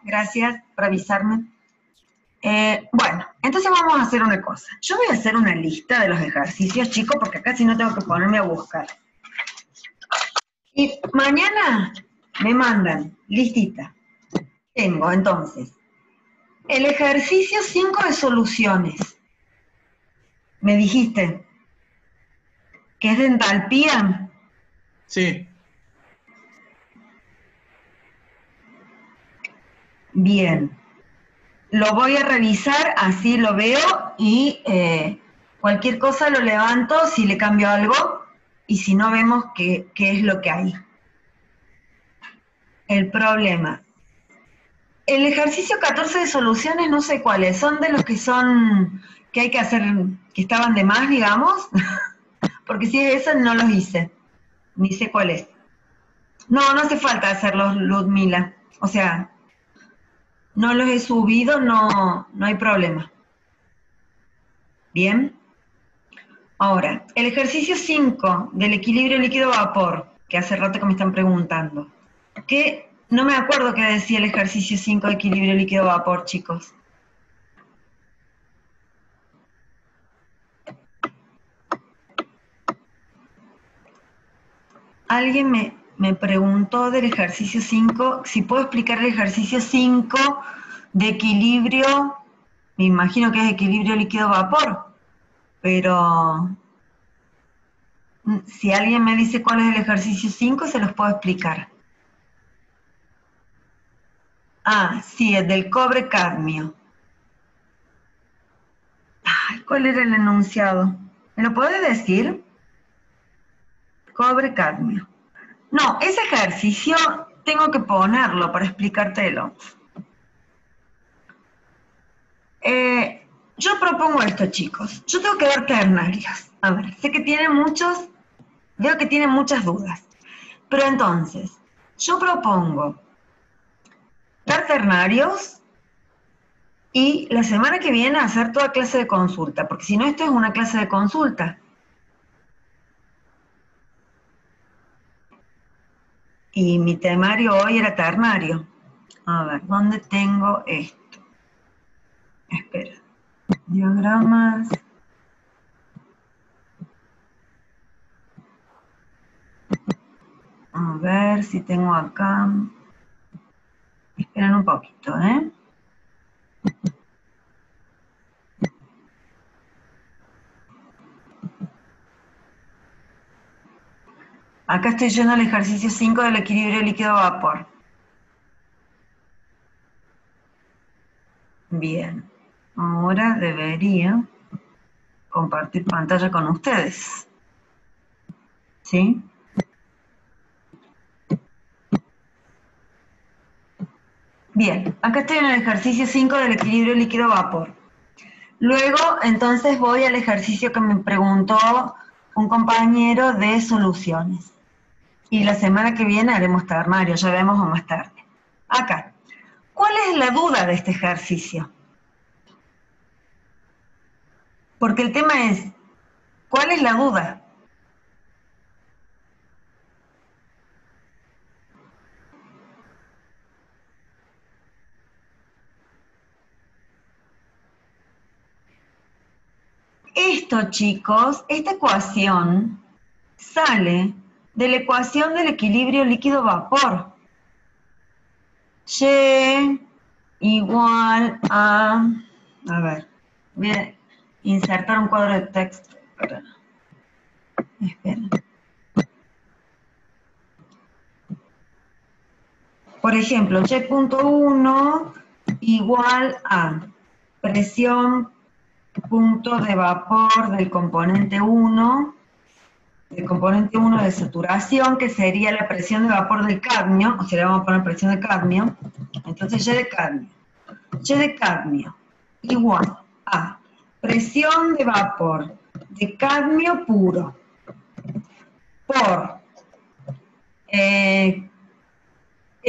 Gracias por avisarme. Bueno, entonces vamos a hacer una cosa. Yo voy a hacer una lista de los ejercicios, chicos, porque acá si no tengo que ponerme a buscar. Y mañana me mandan listita. Tengo, entonces, el ejercicio 5 de soluciones. ¿Me dijiste que es de entalpía? Sí. Bien. Lo voy a revisar, así lo veo, y cualquier cosa lo levanto si le cambio algo, y si no vemos qué es lo que hay. El problema. El ejercicio 14 de soluciones, no sé cuáles, son de los que hay que hacer, que estaban de más, digamos, porque si es eso no los hice, ni sé cuál es. No, no hace falta hacerlos, Ludmila, o sea, no los he subido, no hay problema. Bien. Ahora, el ejercicio 5 del equilibrio líquido-vapor, que hace rato que me están preguntando, que no me acuerdo qué decía el ejercicio 5 de equilibrio líquido-vapor, chicos. Alguien me preguntó del ejercicio 5, si puedo explicar el ejercicio 5 de equilibrio, me imagino que es equilibrio líquido-vapor, pero si alguien me dice cuál es el ejercicio 5, se los puedo explicar. Ah, sí, es del cobre-cadmio. Ay, ¿cuál era el enunciado? ¿Me lo puede decir? Cobre-cadmio. No, ese ejercicio tengo que ponerlo para explicártelo. Yo propongo esto, chicos. Yo tengo que dar ternarios. A ver, sé que tienen muchos, veo que tienen muchas dudas. Pero entonces, yo propongo dar ternarios y la semana que viene hacer toda clase de consulta, porque si no, esto es una clase de consulta. Y mi temario hoy era ternario. A ver, ¿dónde tengo esto? Espera. Diagramas. A ver si tengo acá. Esperen un poquito, ¿eh? Acá estoy yendo al ejercicio 5 del equilibrio líquido-vapor. Bien. Ahora debería compartir pantalla con ustedes. ¿Sí? Bien. Acá estoy en el ejercicio 5 del equilibrio líquido-vapor. Luego, entonces, voy al ejercicio que me preguntó un compañero de soluciones. Y la semana que viene haremos ternario, ya vemos o más tarde. Acá. ¿Cuál es la duda de este ejercicio? Porque el tema es, ¿cuál es la duda? Esto, chicos, esta ecuación sale de la ecuación del equilibrio líquido-vapor. Y igual a ver, voy a insertar un cuadro de texto. Esperen. Por ejemplo, Y.1 igual a presión punto de vapor del componente 1 de saturación, que sería la presión de vapor del cadmio, o sea, le vamos a poner presión de cadmio, entonces Y de cadmio igual a presión de vapor de cadmio puro por el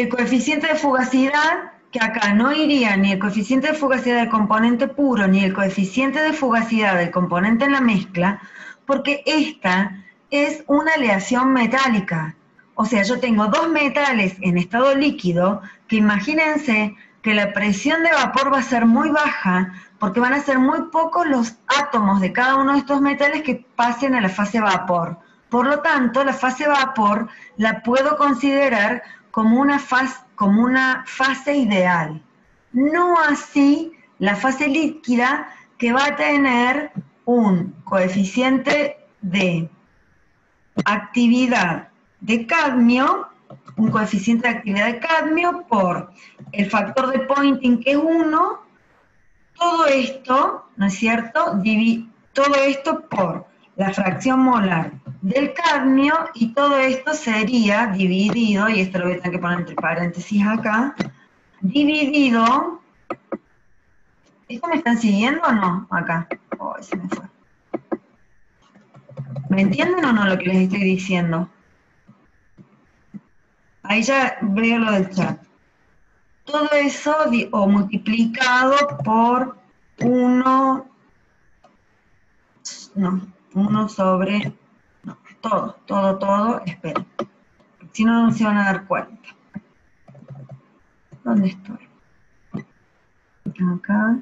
coeficiente de fugacidad, que acá no iría ni el coeficiente de fugacidad del componente puro, ni el coeficiente de fugacidad del componente en la mezcla, porque esta es una aleación metálica. O sea, yo tengo dos metales en estado líquido que imagínense que la presión de vapor va a ser muy baja porque van a ser muy pocos los átomos de cada uno de estos metales que pasen a la fase vapor. Por lo tanto, la fase vapor la puedo considerar como una fase ideal. No así la fase líquida, que va a tener un coeficiente de actividad de cadmio, un coeficiente de actividad de cadmio por el factor de Poynting, que es 1, todo esto, ¿no es cierto? Todo esto por la fracción molar del cadmio, y todo esto sería dividido, y esto lo voy a tener que poner entre paréntesis acá, dividido. ¿Esto me están siguiendo o no? Acá. Oh, se me fue. ¿Me entienden o no lo que les estoy diciendo? Ahí ya veo lo del chat. Todo eso multiplicado por 1 sobre... No, todo, esperen. Si no, no se van a dar cuenta. ¿Dónde estoy? Acá.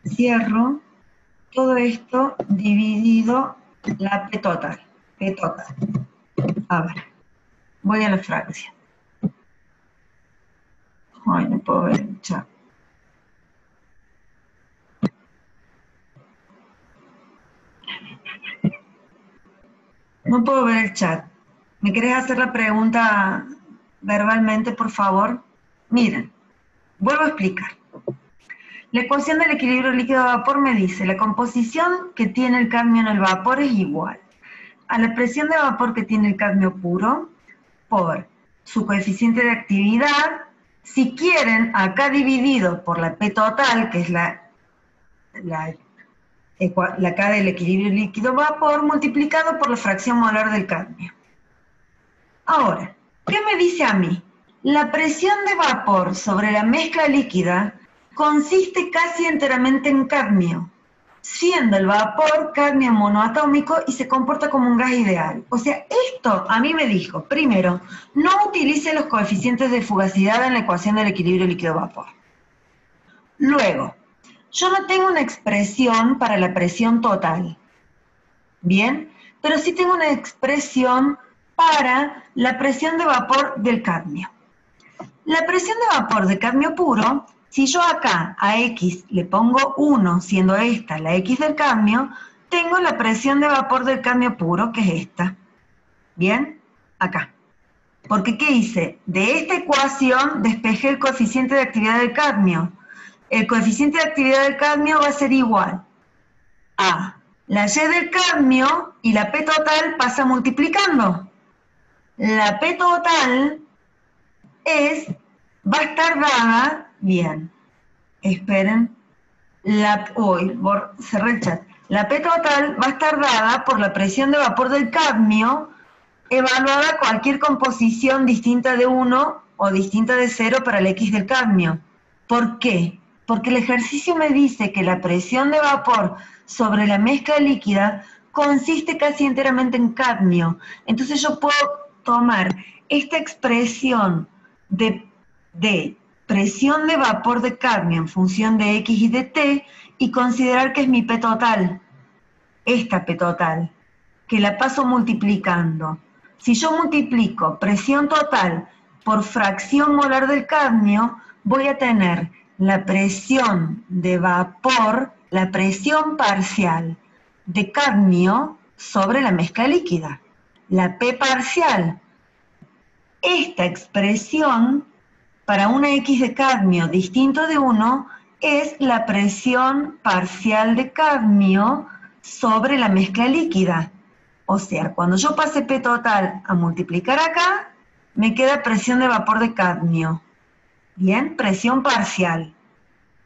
Cierro. Todo esto dividido la P total. Ahora, voy a la fracción. Ay, no puedo ver el chat. No puedo ver el chat. ¿Me querés hacer la pregunta verbalmente, por favor? Miren, vuelvo a explicar. La ecuación del equilibrio líquido-vapor me dice, la composición que tiene el cadmio en el vapor es igual a la presión de vapor que tiene el cadmio puro por su coeficiente de actividad, si quieren, acá dividido por la P total, que es la K del equilibrio líquido-vapor, multiplicado por la fracción molar del cadmio. Ahora, ¿qué me dice a mí? La presión de vapor sobre la mezcla líquida consiste casi enteramente en cadmio, siendo el vapor cadmio monoatómico y se comporta como un gas ideal. O sea, esto a mí me dijo, primero, no utilice los coeficientes de fugacidad en la ecuación del equilibrio líquido-vapor. Luego, yo no tengo una expresión para la presión total, ¿bien? Pero sí tengo una expresión para la presión de vapor del cadmio. La presión de vapor de cadmio puro, si yo acá a X le pongo 1, siendo esta la X del cadmio, tengo la presión de vapor del cadmio puro, que es esta. ¿Bien? Acá. Porque, ¿qué hice? De esta ecuación despejé el coeficiente de actividad del cadmio. El coeficiente de actividad del cadmio va a ser igual a la Y del cadmio, y la P total pasa multiplicando. La P total va a estar dada, bien, esperen, cerré el chat. La P total va a estar dada por la presión de vapor del cadmio, evaluada cualquier composición distinta de 1 o distinta de 0 para el X del cadmio. ¿Por qué? Porque el ejercicio me dice que la presión de vapor sobre la mezcla líquida consiste casi enteramente en cadmio. Entonces yo puedo tomar esta expresión de presión de vapor de cadmio en función de X y de T y considerar que es mi P total, esta P total, que la paso multiplicando. Si yo multiplico presión total por fracción molar del cadmio, voy a tener la presión de vapor, la presión parcial de cadmio sobre la mezcla líquida, la P parcial. Esta expresión para una X de cadmio distinto de 1 es la presión parcial de cadmio sobre la mezcla líquida. O sea, cuando yo pase P total a multiplicar acá, me queda presión de vapor de cadmio. Bien, presión parcial,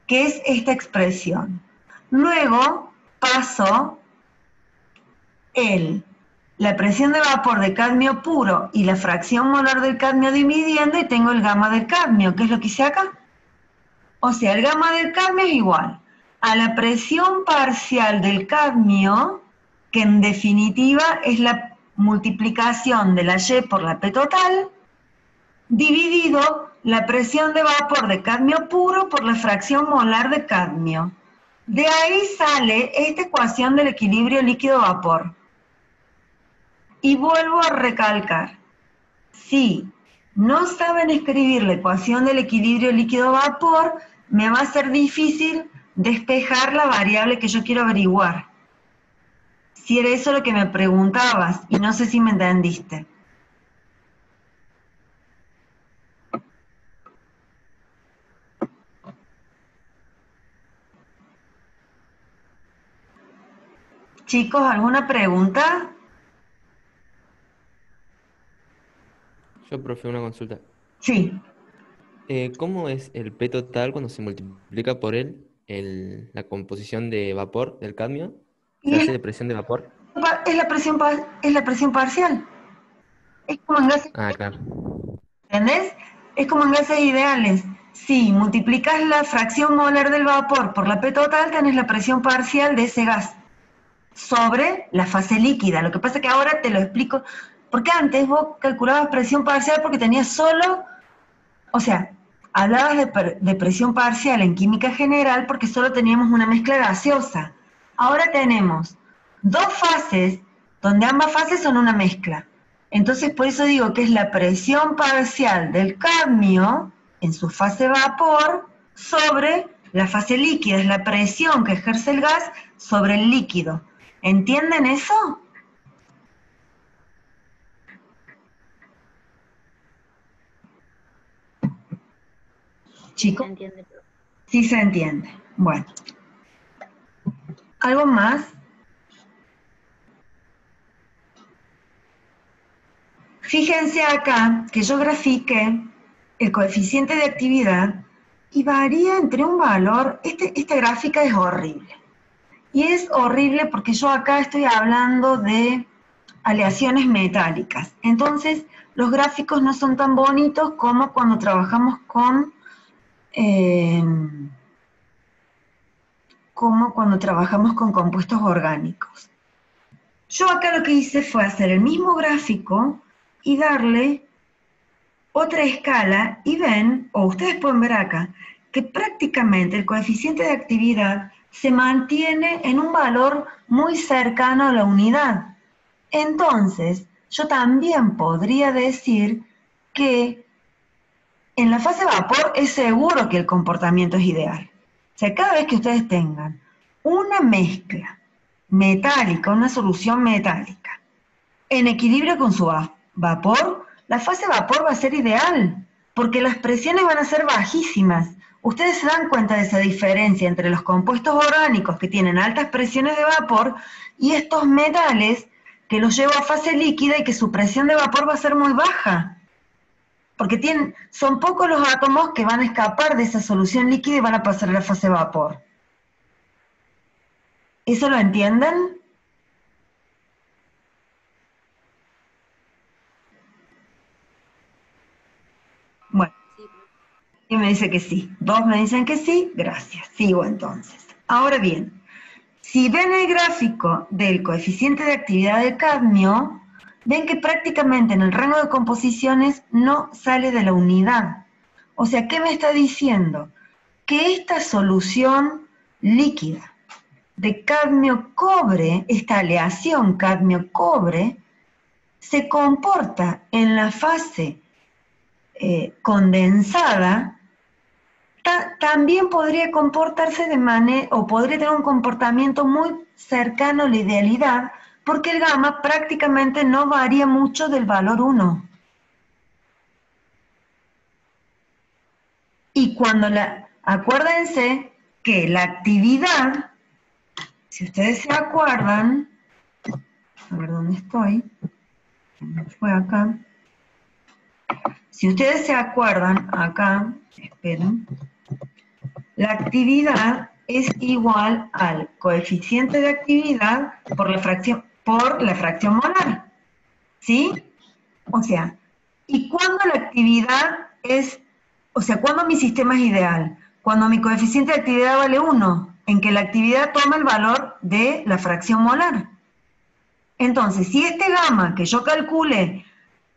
que es esta expresión. Luego paso la presión de vapor de cadmio puro y la fracción molar del cadmio dividiendo, y tengo el gamma del cadmio, que es lo que hice acá. O sea, el gamma del cadmio es igual a la presión parcial del cadmio, que en definitiva es la multiplicación de la Y por la P total, dividido la presión de vapor de cadmio puro por la fracción molar de cadmio. De ahí sale esta ecuación del equilibrio líquido-vapor. Y vuelvo a recalcar, si no saben escribir la ecuación del equilibrio líquido-vapor, me va a ser difícil despejar la variable que yo quiero averiguar. Si era eso lo que me preguntabas, y no sé si me entendiste. Chicos, ¿alguna pregunta? Yo, profe, una consulta. Sí. ¿Cómo es el P total cuando se multiplica por la composición de vapor del cadmio? ¿Se Y hace de presión de vapor? es la presión parcial. Es como en gases, Ah, claro. ¿entendés? Es como en gases ideales. Si multiplicas la fracción molar del vapor por la P total, tenés la presión parcial de ese gas sobre la fase líquida. Lo que pasa es que ahora te lo explico, porque antes vos calculabas presión parcial porque tenías solo, o sea, hablabas de presión parcial en química general porque solo teníamos una mezcla gaseosa. Ahora tenemos dos fases donde ambas fases son una mezcla. Entonces por eso digo que es la presión parcial del cadmio en su fase vapor sobre la fase líquida, es la presión que ejerce el gas sobre el líquido. ¿Entienden eso? Sí, se Chicos, entiende. sí se entiende. Bueno, ¿algo más? Fíjense acá que yo grafiqué el coeficiente de actividad y varía entre un valor, esta gráfica es horrible. Y es horrible porque yo acá estoy hablando de aleaciones metálicas. Entonces, los gráficos no son tan bonitos como cuando trabajamos con compuestos orgánicos. Yo acá lo que hice fue hacer el mismo gráfico y darle otra escala y ven, o ustedes pueden ver acá, que prácticamente el coeficiente de actividad se mantiene en un valor muy cercano a la unidad. Entonces, yo también podría decir que en la fase vapor es seguro que el comportamiento es ideal. O sea, cada vez que ustedes tengan una mezcla metálica, una solución metálica, en equilibrio con su vapor, la fase vapor va a ser ideal, porque las presiones van a ser bajísimas. Ustedes se dan cuenta de esa diferencia entre los compuestos orgánicos que tienen altas presiones de vapor y estos metales que los llevo a fase líquida y que su presión de vapor va a ser muy baja. Porque son pocos los átomos que van a escapar de esa solución líquida y van a pasar a la fase vapor. ¿Eso lo entienden? Bueno, Sí, profe. y me dice que sí. Dos me dicen que sí, gracias. Sigo entonces. Ahora bien, si ven el gráfico del coeficiente de actividad de cadmio, ven que prácticamente en el rango de composiciones no sale de la unidad. O sea, ¿qué me está diciendo? Que esta solución líquida de cadmio-cobre, esta aleación cadmio-cobre, se comporta en la fase condensada, también podría comportarse de manera, o podría tener un comportamiento muy cercano a la idealidad, porque el gamma prácticamente no varía mucho del valor 1. Y acuérdense que la actividad, si ustedes se acuerdan, a ver dónde estoy, fue acá. Si ustedes se acuerdan, acá, esperen, la actividad es igual al coeficiente de actividad por la fracción molar, ¿sí? O sea, ¿y cuándo la actividad cuándo mi sistema es ideal? Cuando mi coeficiente de actividad vale 1, en que la actividad toma el valor de la fracción molar. Entonces, si este gamma que yo calcule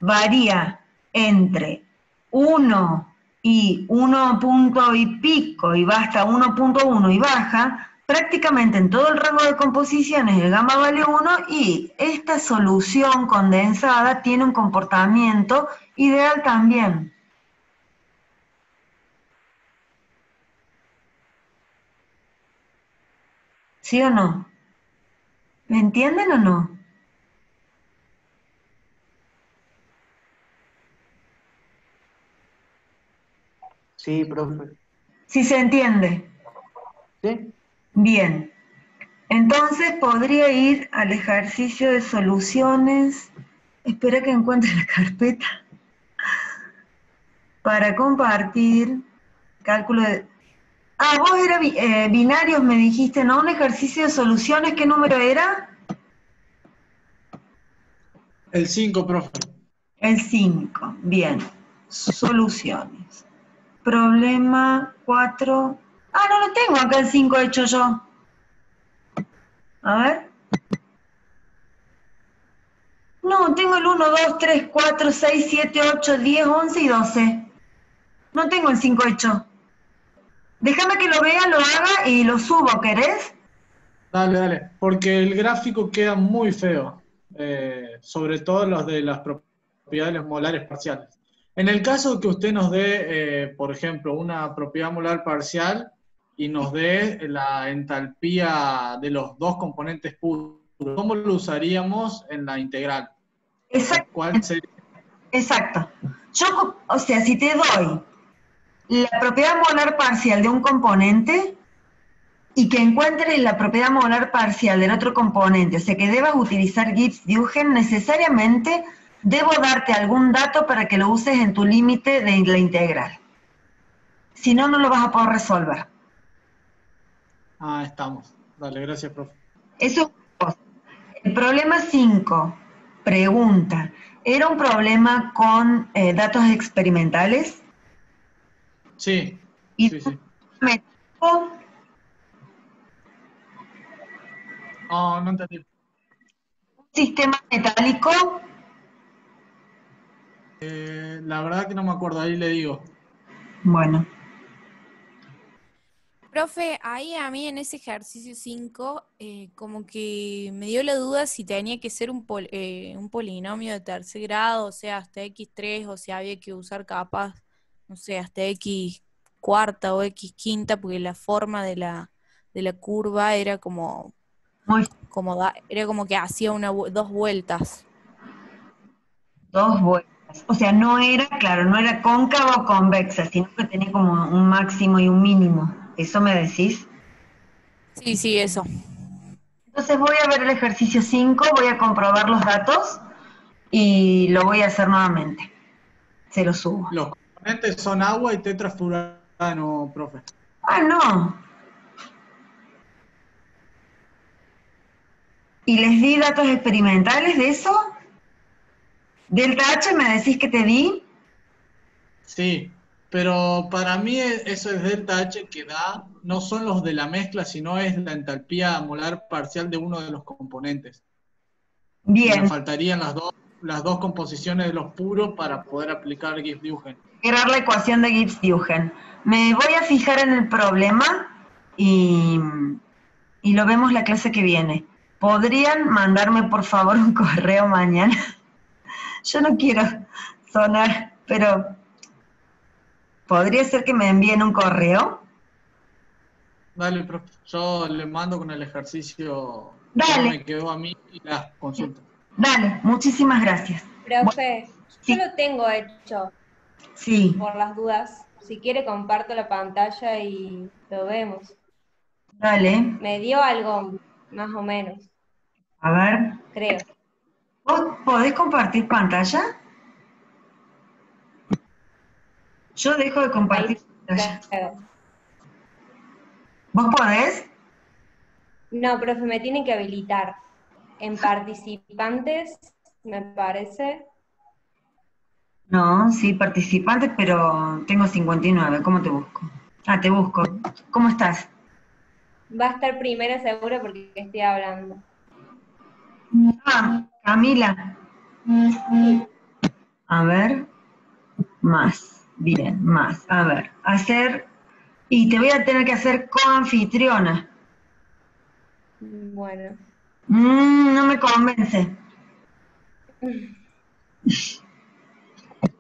varía entre 1 y 1 punto y pico y va hasta 1.1 y baja, prácticamente en todo el rango de composiciones el gamma vale 1 y esta solución condensada tiene un comportamiento ideal también. ¿Sí o no? ¿Me entienden o no? Sí, profe. ¿Sí se entiende? ¿Sí? Bien. Entonces podría ir al ejercicio de soluciones. Espera que encuentre la carpeta. Para compartir. Cálculo de... Ah, vos era binarios, me dijiste, ¿no? Un ejercicio de soluciones, ¿qué número era? El 5, profe. El 5. Bien. Soluciones. Problema 4. Ah, no lo tengo acá el 5 hecho yo. A ver. No, tengo el 1, 2, 3, 4, 6, 7, 8, 10, 11 y 12. No tengo el 5 hecho. Déjame que lo vea, lo haga y lo subo, ¿querés? Dale, dale. Porque el gráfico queda muy feo. Sobre todo los de las propiedades molares parciales. En el caso que usted nos dé, por ejemplo, una propiedad molar parcial y nos dé la entalpía de los dos componentes puros, ¿cómo lo usaríamos en la integral? Exacto. ¿Cuál sería? Exacto. Yo, o sea, si te doy la propiedad molar parcial de un componente y que encuentres la propiedad molar parcial del otro componente, o sea, que debas utilizar Gibbs-Duhem, necesariamente debo darte algún dato para que lo uses en tu límite de la integral. Si no, no lo vas a poder resolver. Ah, estamos. Dale, gracias, profe. Eso es una cosa. El problema 5, pregunta, ¿era un problema con datos experimentales? Sí, ¿Y sí, sí. metálico? Oh, no entendí. ¿Un sistema metálico? La verdad que no me acuerdo, ahí le digo. Bueno, Profe, ahí a mí en ese ejercicio 5, como que me dio la duda si tenía que ser un polinomio de tercer grado, o sea, hasta x3, o si había que usar capaz, no sé, hasta x cuarta o x quinta, porque la forma de la curva era muy, era como que hacía dos vueltas. dos vueltas. O sea, no era, claro, no era cóncava o convexa, sino que tenía como un máximo y un mínimo. ¿Eso me decís? Sí, sí, eso. Entonces voy a ver el ejercicio 5, voy a comprobar los datos y lo voy a hacer nuevamente. Se lo subo. Los componentes son agua y tetrafluorano, profe. Ah, no. ¿Y les di datos experimentales de eso? ¿Delta H me decís que te di? Sí, pero para mí eso es delta H que da, no son los de la mezcla, sino es la entalpía molar parcial de uno de los componentes. Y me Bien. faltarían las dos composiciones de los puros para poder aplicar Gibbs-Duhem. Integrar la ecuación de Gibbs-Duhem. Me voy a fijar en el problema y lo vemos la clase que viene. ¿Podrían mandarme por favor un correo mañana? Yo no quiero sonar, pero ¿podría ser que me envíen un correo? Dale, profe. Yo le mando con el ejercicio que no Dale, me quedó a mí y las consultas. dale, muchísimas gracias. Profe, sí. yo lo tengo hecho, Sí, por las dudas. Si quiere comparto la pantalla y lo vemos. dale. Me dio algo, más o menos, A ver. creo. ¿Vos podés compartir pantalla? Yo dejo de compartir pantalla. Creo. ¿Vos podés? No, profe, me tiene que habilitar. En participantes, me parece. No, sí, participantes, pero tengo 59. ¿Cómo te busco? Ah, te busco. ¿Cómo estás? Va a estar primero seguro porque estoy hablando. Ah, Camila. A ver, más. Bien, más. A ver, hacer... Y te voy a tener que hacer coanfitriona. Bueno. No me convence.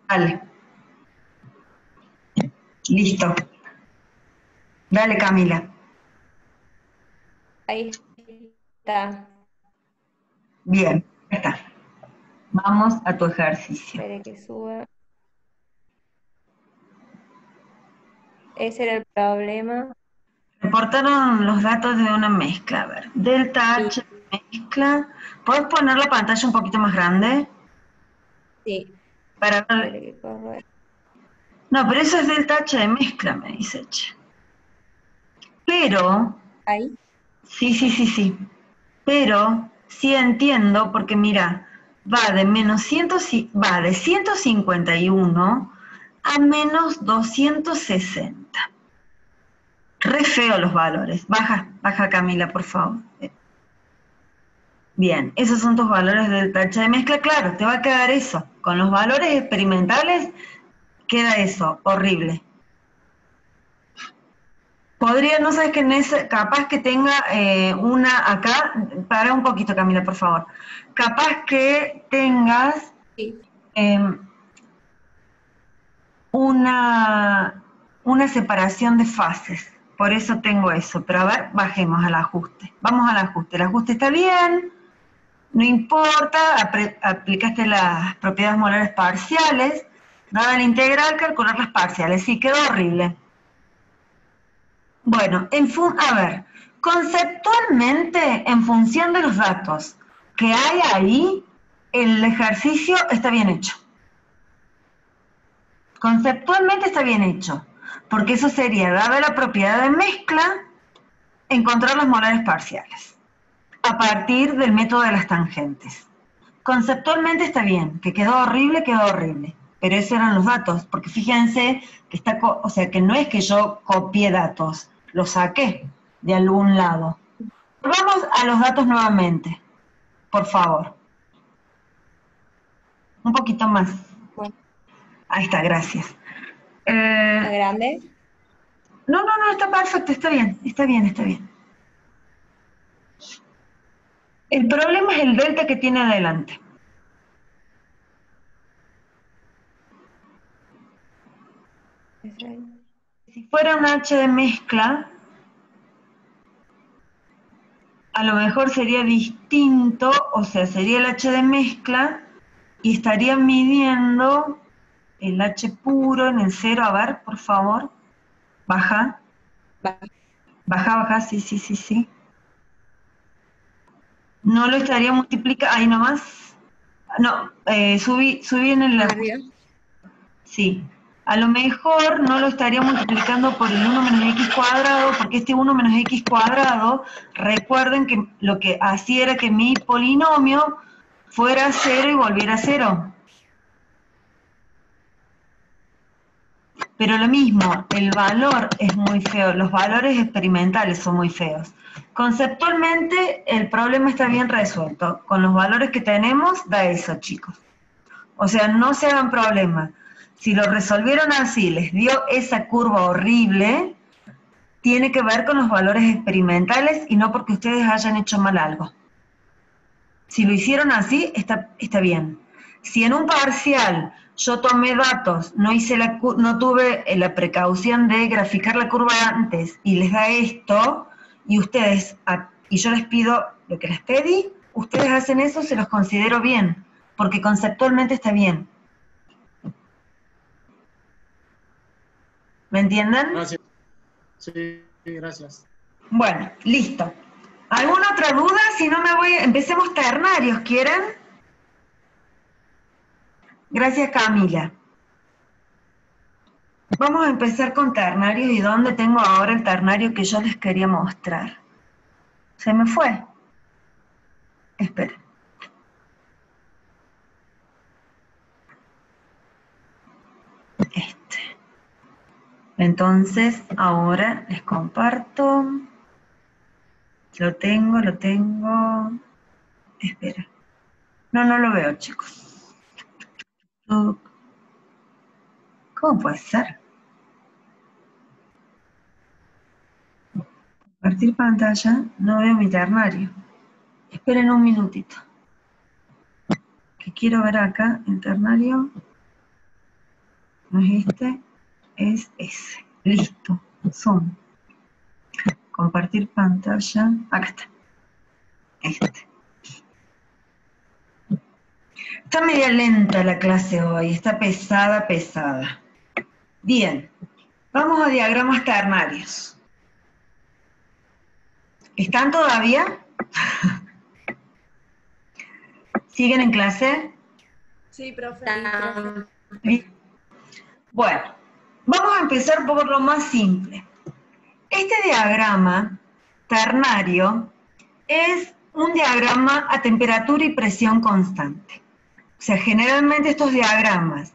Dale. Listo. Dale, Camila. Ahí está. Bien, ya está. Vamos a tu ejercicio. Espere que suba. Ese era el problema. Reportaron los datos de una mezcla. A ver, delta H mezcla. ¿Puedes poner la pantalla un poquito más grande? Sí. Para ver. Espere que corra. No, pero eso es delta H de mezcla, me dice. Che. Pero, Ahí. sí. Pero sí entiendo, porque mira, va de 151 a menos 260. Re feo los valores. Baja Camila, por favor. Bien, esos son tus valores del tacha de mezcla. Claro, te va a quedar eso. Con los valores experimentales queda eso, horrible. Podría, no sabes que en ese, capaz que tenga una acá, para un poquito Camila, por favor. Capaz que tengas Sí. una separación de fases. Por eso tengo eso. Pero a ver, bajemos al ajuste. Vamos al ajuste. El ajuste está bien. No importa, aplicaste las propiedades molares parciales, dada la integral, calcular las parciales. Sí, quedó horrible. Bueno, a ver, conceptualmente, en función de los datos que hay ahí, el ejercicio está bien hecho. Conceptualmente está bien hecho, porque eso sería, dada la propiedad de mezcla, encontrar los molares parciales a partir del método de las tangentes. Conceptualmente está bien, que quedó horrible, pero esos eran los datos, porque fíjense que está, o sea, que no es que yo copié datos, los saqué de algún lado. Vamos a los datos nuevamente, por favor. Un poquito más. Bueno. Ahí está, gracias. ¿Más grande? No, está perfecto, está bien. El problema es el delta que tiene adelante. Si fuera un H de mezcla, a lo mejor sería distinto, o sea, sería el H de mezcla y estaría midiendo el H puro en el 0. A ver, por favor. Baja. Baja, sí. No lo estaría multiplicando, ahí nomás. No, subí en el... Arriba. Sí. A lo mejor no lo estaría multiplicando por el 1 menos x cuadrado, porque este 1 menos x cuadrado, recuerden que lo que hacía era que mi polinomio fuera 0 y volviera a 0. Pero lo mismo, el valor es muy feo, los valores experimentales son muy feos. Conceptualmente, el problema está bien resuelto. Con los valores que tenemos, da eso, chicos. O sea, no se hagan problema. Si lo resolvieron así, les dio esa curva horrible, tiene que ver con los valores experimentales y no porque ustedes hayan hecho mal algo. Si lo hicieron así, está bien. Si en un parcial yo tomé datos, no tuve la precaución de graficar la curva antes y les da esto, y yo les pido lo que les pedí, ustedes hacen eso, se los considero bien, porque conceptualmente está bien. ¿Me entienden? Gracias. Sí, gracias. Bueno, listo. ¿Alguna otra duda? Si no empecemos ternarios, ¿quieren? Gracias, Camila. Vamos a empezar con ternarios. ¿Y dónde tengo ahora el ternario que yo les quería mostrar? ¿Se me fue? Esperen. Entonces, ahora les comparto. Lo tengo. Espera. No lo veo, chicos. ¿Cómo puede ser? Compartir pantalla, no veo mi ternario. Esperen un minutito. Que quiero ver acá, el ternario. No es este, es ese. Listo. Zoom. Compartir pantalla. Acá está. Este. Está media lenta la clase hoy. Está pesada. Bien. Vamos a diagramas ternarios. ¿Están todavía? ¿Siguen en clase? Sí, profe. Bueno, vamos a empezar por lo más simple. Este diagrama ternario es un diagrama a temperatura y presión constante. O sea, generalmente estos diagramas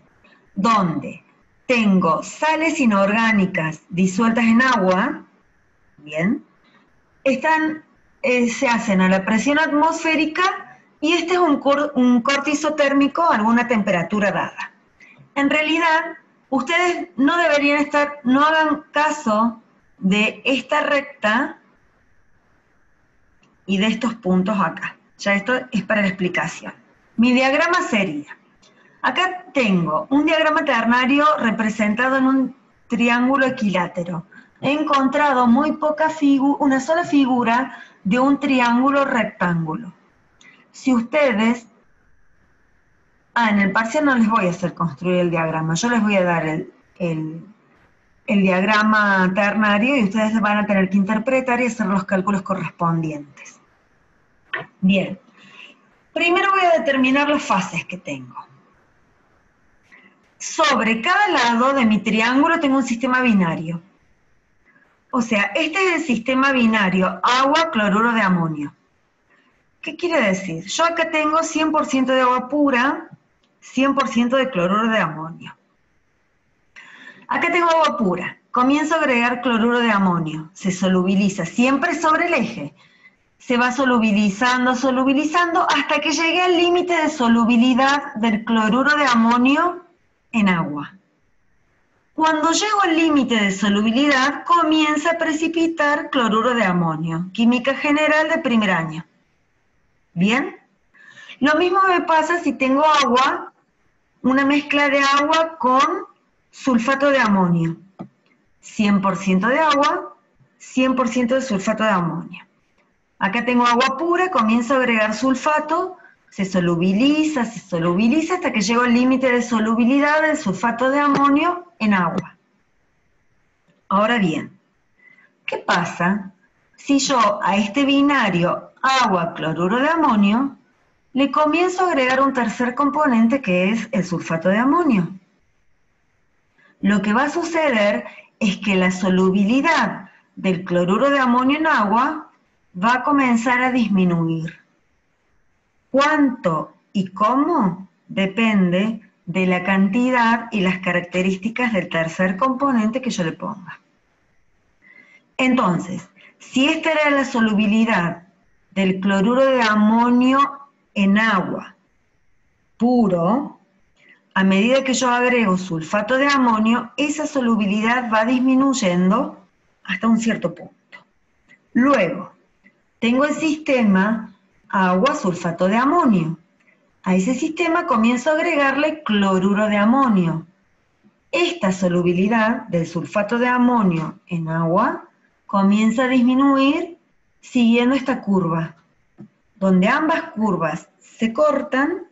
donde tengo sales inorgánicas disueltas en agua, bien, se hacen a la presión atmosférica y este es un corte isotérmico a alguna temperatura dada. En realidad, ustedes no hagan caso de esta recta y de estos puntos acá. Ya esto es para la explicación. Mi diagrama sería, acá tengo un diagrama ternario representado en un triángulo equilátero. He encontrado una sola figura de un triángulo rectángulo. Si ustedes, en el parcial no les voy a hacer construir el diagrama, yo les voy a dar el diagrama ternario y ustedes van a tener que interpretar y hacer los cálculos correspondientes. Bien, primero voy a determinar las fases que tengo. Sobre cada lado de mi triángulo tengo un sistema binario. O sea, este es el sistema binario agua-cloruro de amonio. ¿Qué quiere decir? Yo acá tengo 100% de agua pura, 100% de cloruro de amonio. Acá tengo agua pura. Comienzo a agregar cloruro de amonio. Se solubiliza siempre sobre el eje. Se va solubilizando hasta que llegue al límite de solubilidad del cloruro de amonio en agua. Cuando llego al límite de solubilidad, comienza a precipitar cloruro de amonio. Química general de primer año. ¿Bien? Lo mismo me pasa si tengo agua, una mezcla de agua con sulfato de amonio. 100% de agua, 100% de sulfato de amonio. Acá tengo agua pura, comienzo a agregar sulfato, se solubiliza hasta que llego al límite de solubilidad del sulfato de amonio en agua. Ahora bien, ¿qué pasa si yo a este binario agua-cloruro de amonio le comienzo a agregar un tercer componente que es el sulfato de amonio? Lo que va a suceder es que la solubilidad del cloruro de amonio en agua va a comenzar a disminuir. ¿Cuánto y cómo? Depende de la cantidad y las características del tercer componente que yo le ponga. Entonces, si esta era la solubilidad del cloruro de amonio en agua puro, a medida que yo agrego sulfato de amonio, esa solubilidad va disminuyendo hasta un cierto punto. Luego, tengo el sistema agua-sulfato de amonio. A ese sistema comienzo a agregarle cloruro de amonio. Esta solubilidad del sulfato de amonio en agua comienza a disminuir siguiendo esta curva. Donde ambas curvas se cortan,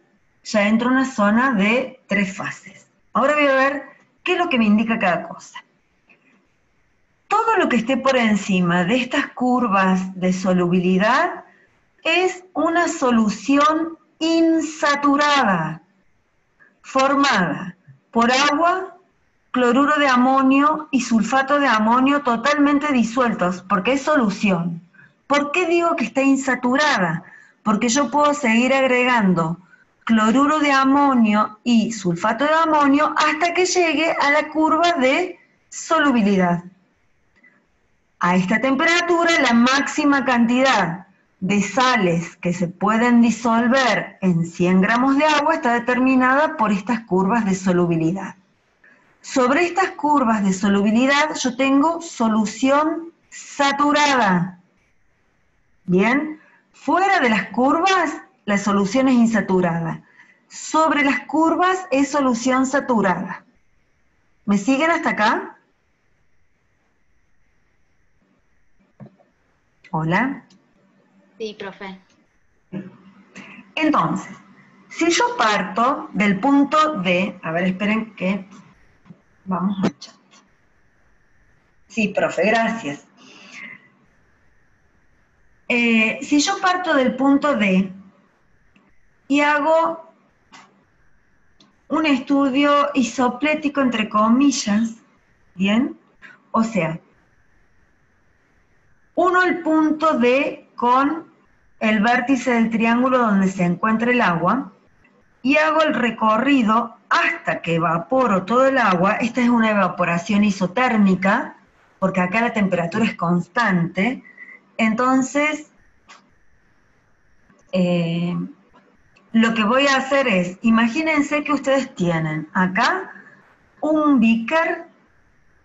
ya entra una zona de 3 fases. Ahora voy a ver qué es lo que me indica cada cosa. Todo lo que esté por encima de estas curvas de solubilidad es una solución insaturada, formada por agua, cloruro de amonio y sulfato de amonio totalmente disueltos, porque es solución. ¿Por qué digo que está insaturada? Porque yo puedo seguir agregando cloruro de amonio y sulfato de amonio hasta que llegue a la curva de solubilidad. A esta temperatura, la máxima cantidad de sales que se pueden disolver en 100 gramos de agua está determinada por estas curvas de solubilidad. Sobre estas curvas de solubilidad yo tengo solución saturada. Bien, fuera de las curvas la solución es insaturada. Sobre las curvas es solución saturada. ¿Me siguen hasta acá? Hola. Sí, profe. Entonces, si yo parto del punto D, a ver, esperen que vamos a chat. Sí, profe, gracias. Si yo parto del punto D y hago un estudio isoplético, entre comillas, ¿bien? O sea, uno el punto D con el vértice del triángulo donde se encuentra el agua y hago el recorrido hasta que evaporo todo el agua. Esta es una evaporación isotérmica, porque acá la temperatura es constante. Entonces, lo que voy a hacer es, imagínense que ustedes tienen acá un beaker,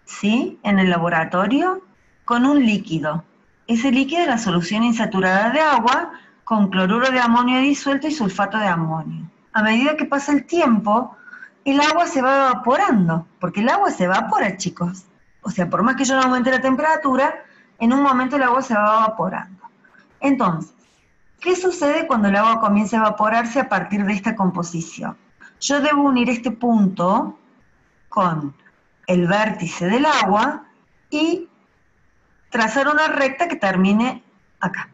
¿sí?, en el laboratorio, con un líquido. Ese líquido es la solución insaturada de agua con cloruro de amonio disuelto y sulfato de amonio. A medida que pasa el tiempo, el agua se va evaporando, porque el agua se evapora, chicos. O sea, por más que yo no aumente la temperatura, en un momento el agua se va evaporando. Entonces, ¿qué sucede cuando el agua comienza a evaporarse a partir de esta composición? Yo debo unir este punto con el vértice del agua y trazar una recta que termine acá.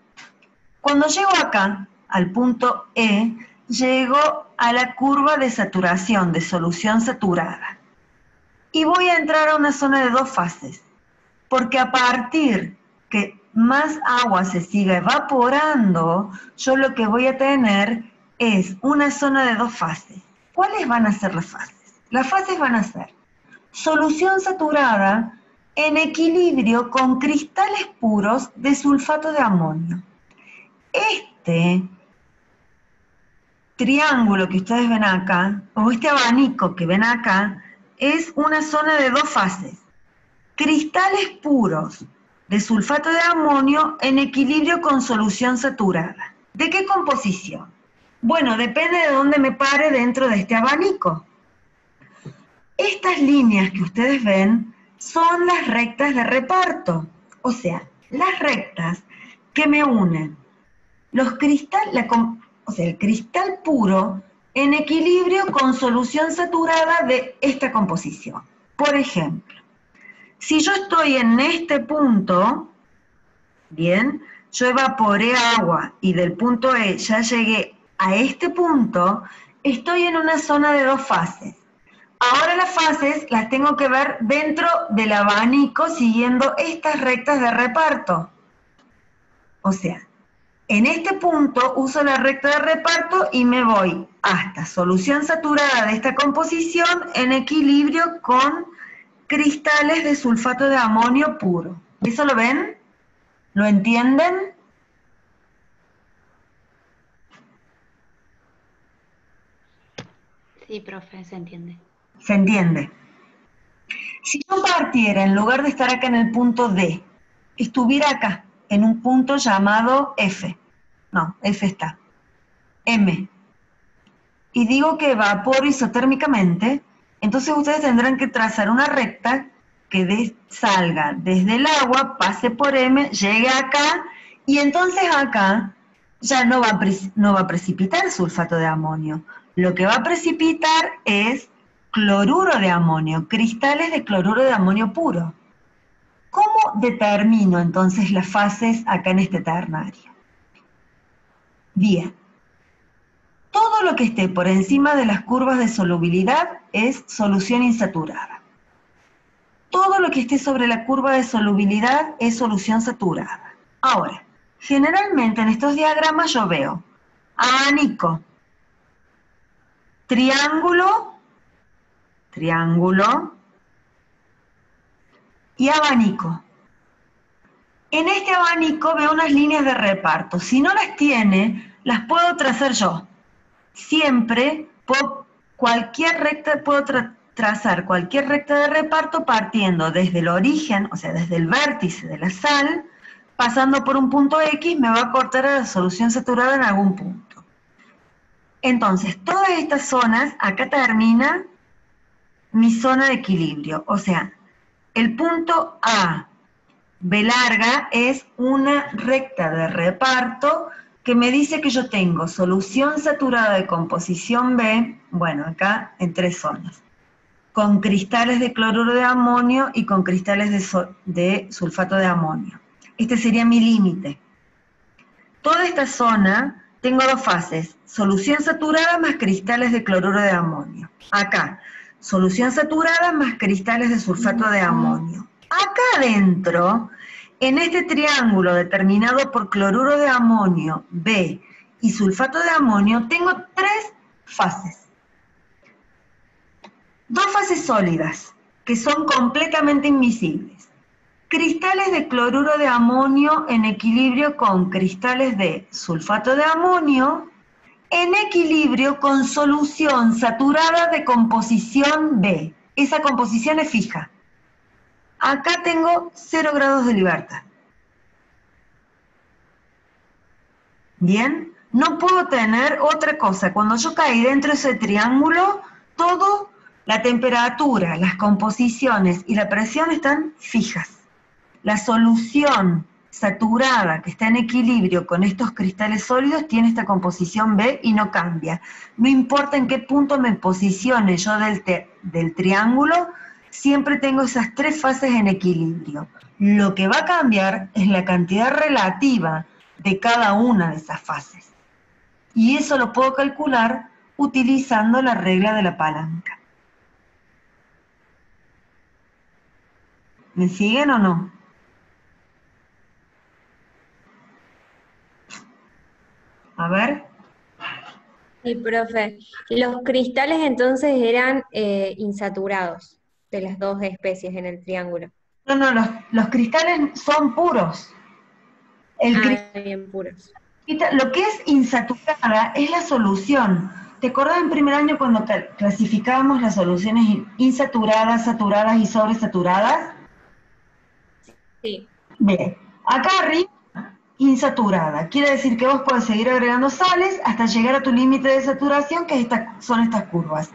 Cuando llego acá, al punto E, llego a la curva de saturación, de solución saturada. Y voy a entrar a una zona de dos fases, porque a partir que más agua se siga evaporando, yo lo que voy a tener es una zona de dos fases. ¿Cuáles van a ser las fases? Las fases van a ser solución saturada en equilibrio con cristales puros de sulfato de amonio. Este triángulo que ustedes ven acá, o este abanico que ven acá, es una zona de dos fases. Cristales puros de sulfato de amonio en equilibrio con solución saturada. ¿De qué composición? Bueno, depende de dónde me pare dentro de este abanico. Estas líneas que ustedes ven son las rectas de reparto, o sea, las rectas que me unen el cristal puro en equilibrio con solución saturada de esta composición. Por ejemplo, si yo estoy en este punto, bien, yo evaporé agua y del punto E ya llegué a este punto, estoy en una zona de dos fases. Ahora las fases las tengo que ver dentro del abanico siguiendo estas rectas de reparto. O sea, en este punto uso la recta de reparto y me voy hasta solución saturada de esta composición en equilibrio con cristales de sulfato de amonio puro. ¿Eso lo ven? ¿Lo entienden? Sí, profe, se entiende. ¿Se entiende? Si yo partiera, en lugar de estar acá en el punto D, estuviera acá, en un punto llamado F. No, F está. M. Y digo que evaporo isotérmicamente, entonces ustedes tendrán que trazar una recta que salga desde el agua, pase por M, llegue acá, y entonces acá ya no va a precipitar sulfato de amonio. Lo que va a precipitar es cloruro de amonio, cristales de cloruro de amonio puro. ¿Cómo determino entonces las fases acá en este ternario? Bien. Todo lo que esté por encima de las curvas de solubilidad es solución insaturada. Todo lo que esté sobre la curva de solubilidad es solución saturada. Ahora, generalmente en estos diagramas yo veo abanico, triángulo, triángulo y abanico. En este abanico veo unas líneas de reparto. Si no las tiene, las puedo trazar yo. Siempre puedo trazar cualquier recta de reparto partiendo desde el origen, o sea, desde el vértice de la sal, pasando por un punto X, me va a cortar a la solución saturada en algún punto. Entonces, todas estas zonas, acá termina mi zona de equilibrio. O sea, el punto A, B larga, es una recta de reparto que me dice que yo tengo solución saturada de composición B, bueno, acá en 3 zonas, con cristales de cloruro de amonio y con cristales de sulfato de amonio. Este sería mi límite. Toda esta zona, tengo 2 fases, solución saturada más cristales de cloruro de amonio. Acá, solución saturada más cristales de sulfato de amonio. Acá adentro, en este triángulo determinado por cloruro de amonio, B y sulfato de amonio, tengo 3 fases. 2 fases sólidas, que son completamente invisibles. Cristales de cloruro de amonio en equilibrio con cristales de sulfato de amonio, en equilibrio con solución saturada de composición B. Esa composición es fija. Acá tengo 0 grados de libertad. ¿Bien? No puedo tener otra cosa. Cuando yo caí dentro de ese triángulo, todo, la temperatura, las composiciones y la presión están fijas. La solución saturada que está en equilibrio con estos cristales sólidos tiene esta composición B y no cambia. No importa en qué punto me posicione yo del triángulo, siempre tengo esas 3 fases en equilibrio. Lo que va a cambiar es la cantidad relativa de cada una de esas fases. Y eso lo puedo calcular utilizando la regla de la palanca. ¿Me siguen o no? A ver. Sí, profe. Los cristales entonces eran insaturados de las 2 especies en el triángulo. No, los cristales son puros. Bien puros. Lo que es insaturada es la solución. ¿Te acordás en primer año cuando clasificábamos las soluciones insaturadas, saturadas y sobresaturadas? Sí. Bien, acá arriba, insaturada. Quiere decir que vos podés seguir agregando sales hasta llegar a tu límite de saturación, que son estas curvas.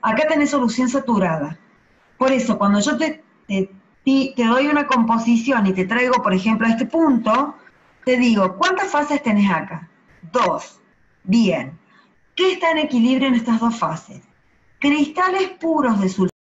Acá tenés solución saturada. Por eso, cuando yo te doy una composición y te traigo, por ejemplo, a este punto, te digo, ¿cuántas fases tenés acá? 2. Bien. ¿Qué está en equilibrio en estas 2 fases? Cristales puros de sulfato